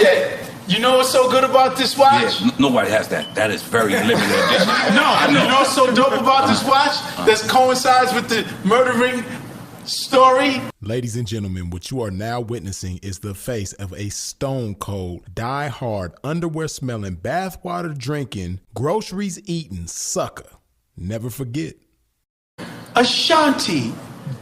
Yeah. You know what's so good about this watch? Yeah, nobody has that. That is very limited edition. No, you know what's so dope about this watch? That coincides with the murdering story? Ladies and gentlemen, what you are now witnessing is the face of a stone cold, die-hard, underwear-smelling, bathwater drinking, groceries-eating sucker. Never forget. Ashanti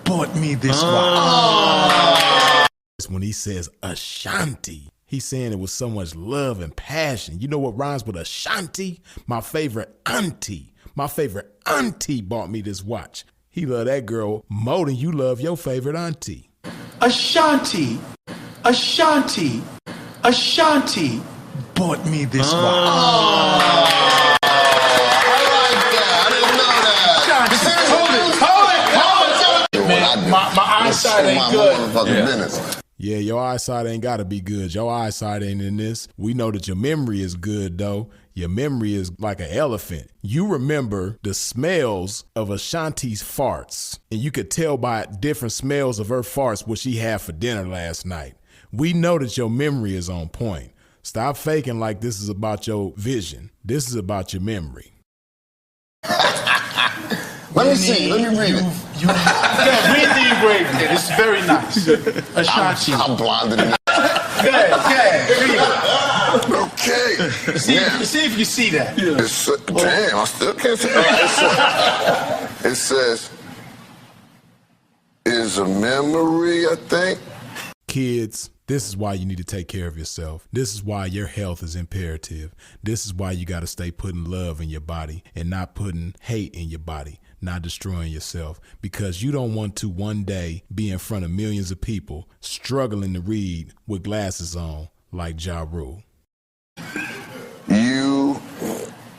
bought me this watch. When he says Ashanti, he's saying it with so much love and passion. You know what rhymes with Ashanti? My favorite auntie. My favorite auntie bought me this watch. He love that girl more than you love your favorite auntie. Ashanti bought me this watch. My eyesight ain't good. Yeah, your eyesight ain't gotta be good. Your eyesight ain't in this. We know that your memory is good though. Your memory is like an elephant. You remember the smells of Ashanti's farts, and you could tell by different smells of her farts what she had for dinner last night. We know that your memory is on point. Stop faking like this is about your vision. This is about your memory. Let me see. Let me read it. Yeah, read the engraving. It's very nice. Ashanti. I'm blinded. Okay. See if you see that. Damn, I still can't see it. It says, is a memory, I think. Kids, this is why you need to take care of yourself. This is why your health is imperative. This is why you got to stay putting love in your body and not putting hate in your body, not destroying yourself, because you don't want to one day be in front of millions of people struggling to read with glasses on like Ja Rule. You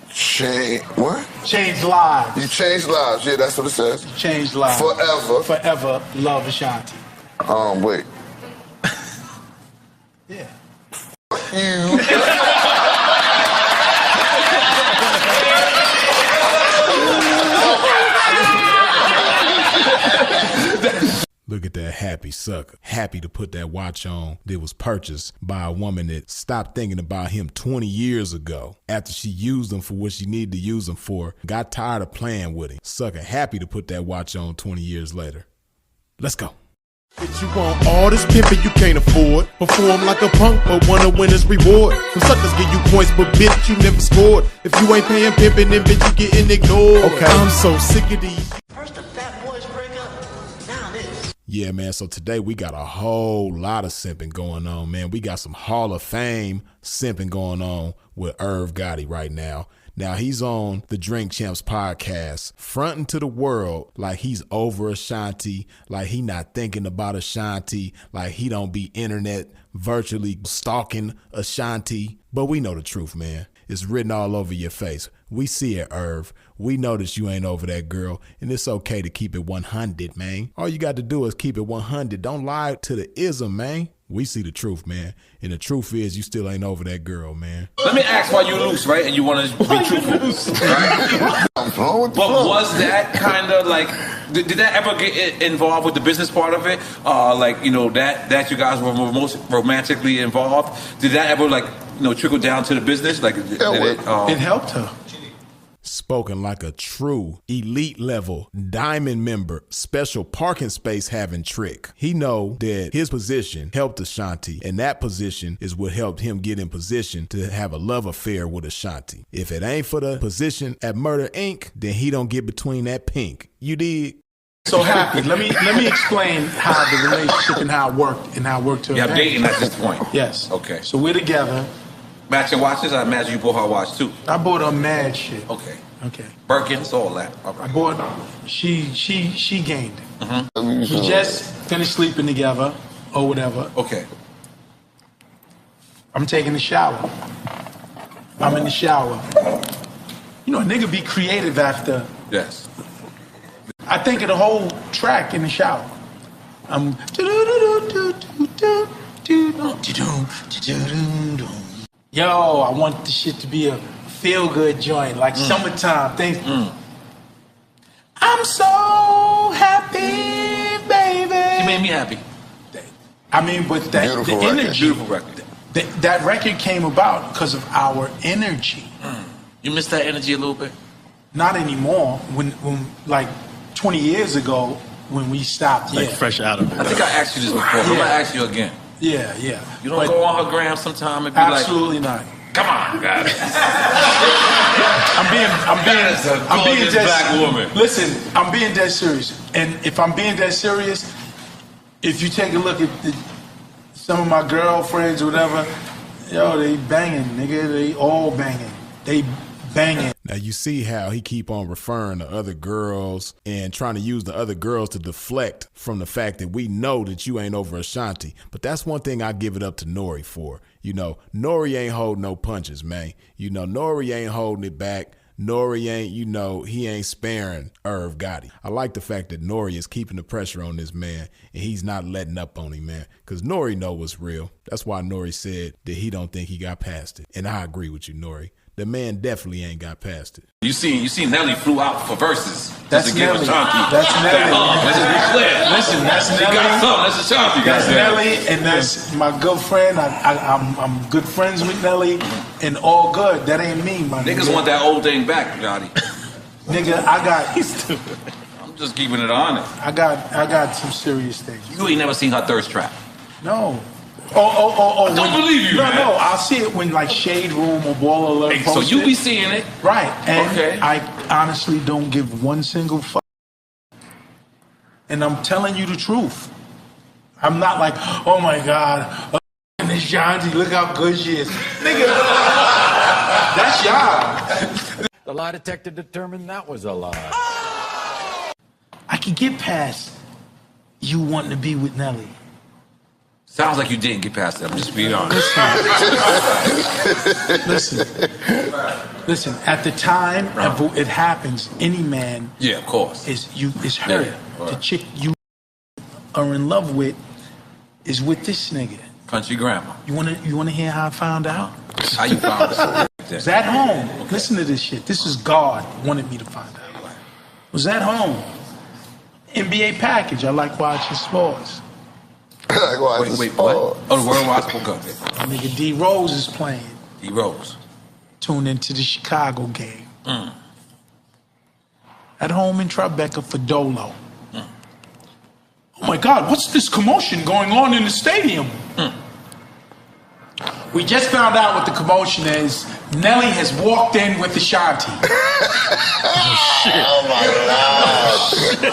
change what? Change lives. You change lives. Yeah, that's what it says. You change lives. Forever. Forever. Love Ashanti. Wait. Yeah. You. Look at that happy sucker. Happy to put that watch on that was purchased by a woman that stopped thinking about him 20 years ago after she used him for what she needed to use him for, got tired of playing with him. Sucker happy to put that watch on 20 years later. Let's go. Bitch, you want all this pimping you can't afford. Perform like a punk, but wanna win his reward. Some suckers give you points, but bitch, you never scored. If you ain't paying pimping, then bitch, you getting ignored. Okay, I'm so sick of these. First the fat boys break up, now this. Yeah, man, so today we got a whole lot of simping going on, man. We got some Hall of Fame simping going on with Irv Gotti right now. Now, he's on the Drink Champs podcast, fronting to the world like he's over Ashanti, like he not thinking about Ashanti, like he don't be internet virtually stalking Ashanti. But we know the truth, man. It's written all over your face. We see it, Irv. We know that you ain't over that girl, and it's okay to keep it 100, man. All you got to do is keep it 100. Don't lie to the ism, man. We see the truth, man. And the truth is you still ain't over that girl, man. Let me ask why you loose, right? And you want to be truthful, right? But was that kind of like, did that ever get involved with the business part of it? Like, you know, that you guys were most romantically involved. Did that ever, like, you know, trickle down to the business? Like, it helped her. Spoken like a true elite level diamond member, special parking space having trick. He know that his position helped Ashanti, and that position is what helped him get in position to have a love affair with Ashanti. If it ain't for the position at Murder Inc., then he don't get between that pink. You dig? So happy. Let me explain how the relationship and how it worked to her. Yeah, I'm dating at this point. Yes. Okay. So we're together. Matching watches? I imagine you bought her watch too. I bought her mad shit. Okay. Okay. Birkins, all that. Okay. I bought she gained it. Mm-hmm. We just finished sleeping together or whatever. Okay. I'm taking a shower. I'm in the shower. You know, a nigga be creative after. Yes. I think of the whole track in the shower. I'm yo, I want the shit to be a feel-good joint, like summertime things. I'm so happy, baby. She made me happy. I mean, but the energy, Beautiful record. That record came about because of our energy. You miss that energy a little bit? Not anymore. When like 20 years ago, when we stopped, Like fresh out of it. I think I asked you this before, but I'm gonna ask you again. Yeah. You don't go on her gram sometime and be absolutely not. Come on, guys. I'm being dead. Black woman. Listen, I'm being dead serious. And if I'm being dead serious, if you take a look at some of my girlfriends or whatever, yo, they banging, nigga. They all banging. They banging. Now you see how he keep on referring to other girls and trying to use the other girls to deflect from the fact that we know that you ain't over Ashanti. But that's one thing I give it up to Nori for. You know, Nori ain't holding no punches, man. You know, Nori ain't holding it back. Nori ain't, you know, he ain't sparing Irv Gotti. I like the fact that Nori is keeping the pressure on this man and he's not letting up on him, man. Because Nori know what's real. That's why Nori said that he don't think he got past it. And I agree with you, Nori. The man definitely ain't got past it. You see Nelly flew out for verses. That's Nelly. That's Nelly. Let's just be clear. Listen, that's Nelly. She got something. That's Ashanti. That's Nelly, and that's my good friend. I'm good friends with Nelly, and all good. That ain't me, my nigga. Niggas want that old thing back, Gotti. Nigga, I got. I'm just keeping it honest. I got some serious things. You ain't never seen her thirst trap. No. Oh. I don't believe you, man. No, I'll see it when like Shade Room or Baller Alert Hey, so you be seeing it. Right. And Okay. I honestly don't give one single fuck. And I'm telling you the truth. I'm not like, oh my God, Ashanti, look how good she is. Nigga, that's y'all. The lie detector determined that was a lie. I can get past you wanting to be with Nelly. Sounds like you didn't get past that. I'm just being honest. Listen. At the time it happens, any man Yeah, of course. is hurt. Yeah, right. The chick you are in love with is with this nigga. Country grandma. You wanna hear how I found out? How you found it? Was at home. Listen to this shit. This is God wanted me to find out. Was at home. NBA package. I like watching sports. Wait, what? Oh, the Worldwide Sports Cup. Nigga D Rose is playing. D Rose. Tune into the Chicago game. At home in Tribeca for Dolo. Oh my God, what's this commotion going on in the stadium? We just found out what the commotion is. Nelly has walked in with Ashanti. Oh my God.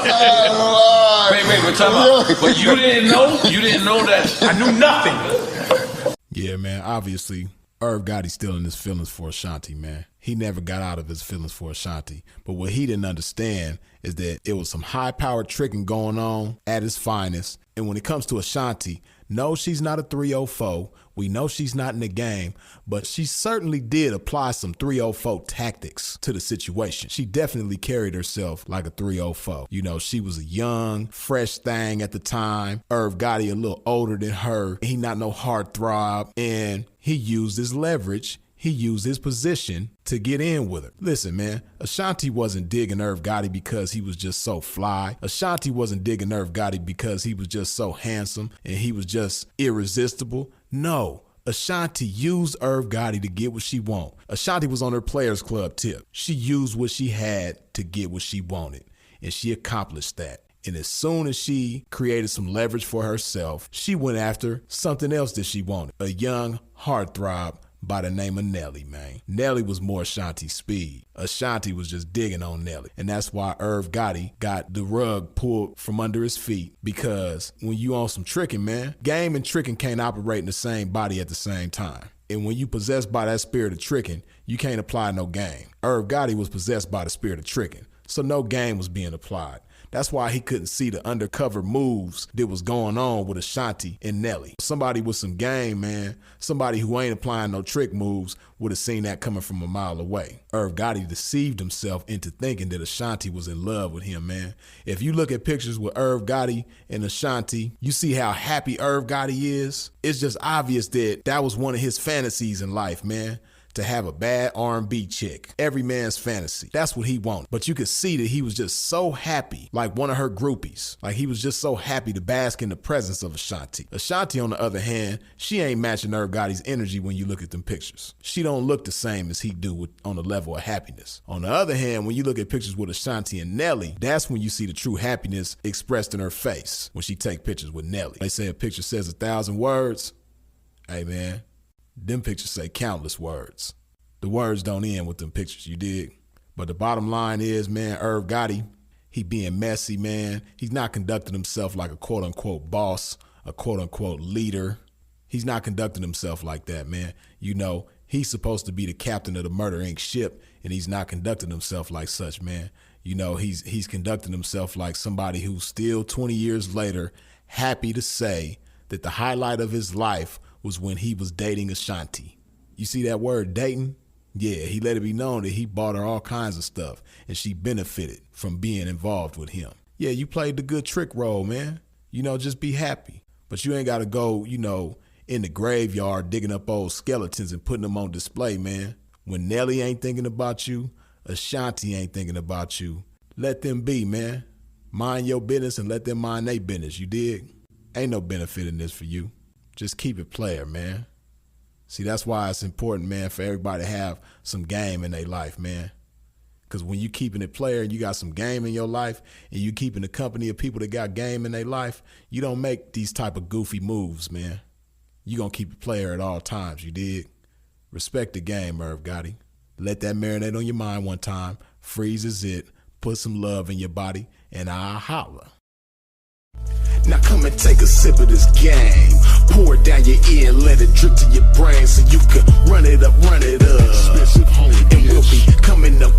Wait, we're talking about. But you didn't know? You didn't know that? I knew nothing. Yeah, man, obviously, Irv Gotti's still in his feelings for Ashanti, man. He never got out of his feelings for Ashanti. But what he didn't understand is that it was some high-powered tricking going on at his finest. And when it comes to Ashanti, no, she's not a 304. We know she's not in the game, but she certainly did apply some 304 tactics to the situation. She definitely carried herself like a 304. You know, she was a young, fresh thing at the time. Irv Gotti a little older than her. He not no heartthrob, and he used his leverage. He used his position to get in with her. Listen, man, Ashanti wasn't digging Irv Gotti because he was just so fly. Ashanti wasn't digging Irv Gotti because he was just so handsome and he was just irresistible. No, Ashanti used Irv Gotti to get what she wanted. Ashanti was on her Players Club tip. She used what she had to get what she wanted, and she accomplished that. And as soon as she created some leverage for herself, she went after something else that she wanted, a young heartthrob by the name of Nelly, man. Nelly was more Ashanti's speed. Ashanti was just digging on Nelly. And that's why Irv Gotti got the rug pulled from under his feet. Because when you on some tricking, man, game and tricking can't operate in the same body at the same time. And when you possessed by that spirit of tricking, you can't apply no game. Irv Gotti was possessed by the spirit of tricking. So no game was being applied. That's why he couldn't see the undercover moves that was going on with Ashanti and Nelly. Somebody with some game, man, somebody who ain't applying no trick moves would have seen that coming from a mile away. Irv Gotti deceived himself into thinking that Ashanti was in love with him, man. If you look at pictures with Irv Gotti and Ashanti, you see how happy Irv Gotti is. It's just obvious that that was one of his fantasies in life, man. to have a bad R&B chick. Every man's fantasy. That's what he wanted. But you could see that he was just so happy, like one of her groupies. Like he was just so happy to bask in the presence of Ashanti. Ashanti, on the other hand, she ain't matching Irv Gotti's energy when you look at them pictures. She don't look the same as he do on the level of happiness. On the other hand, when you look at pictures with Ashanti and Nelly, that's when you see the true happiness expressed in her face when she take pictures with Nelly. They say a picture says 1,000 words. Hey man, them pictures say countless words. The words don't end with them pictures, you dig? But the bottom line is, man, Irv Gotti, he being messy, man. He's not conducting himself like a quote-unquote boss, a quote-unquote leader. He's not conducting himself like that, man. You know, he's supposed to be the captain of the Murder Inc. ship, and he's not conducting himself like such, man. You know, he's conducting himself like somebody who's still 20 years later happy to say that the highlight of his life was when he was dating Ashanti. You see that word dating? Yeah, he let it be known that he bought her all kinds of stuff and she benefited from being involved with him. Yeah, you played the good trick role, man. You know, just be happy. But you ain't got to go, you know, in the graveyard digging up old skeletons and putting them on display, man. When Nelly ain't thinking about you, Ashanti ain't thinking about you, let them be, man. Mind your business and let them mind their business, you dig? Ain't no benefit in this for you. Just keep it player, man. See, that's why it's important, man, for everybody to have some game in their life, man. Because when you keeping it player and you got some game in your life and you keeping the company of people that got game in their life, you don't make these type of goofy moves, man. You gonna keep it player at all times, you dig? Respect the game, Irv Gotti. Let that marinate on your mind one time. Freeze is it. Put some love in your body and I'll holla. Now come and take a sip of this game. Pour it down your ear and let it drip to your brain so you can run it up, run it up. And we'll be coming up,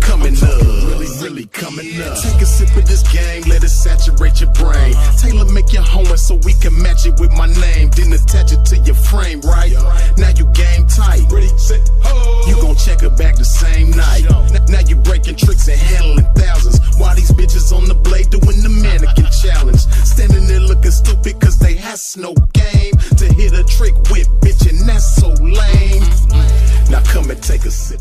really coming up. Take a sip of this game, let it saturate your brain. Taylor, make your homework so we can match it with my name. Then attach it to your frame, right? Now you game tight. You gon' check her back the same night. Now you breaking tricks and handling thousands. While these bitches on the blade doing the mannequin challenge. Standing there looking stupid cause they has no game to hit a trick with, bitch, and that's so lame. Now come and take a sip.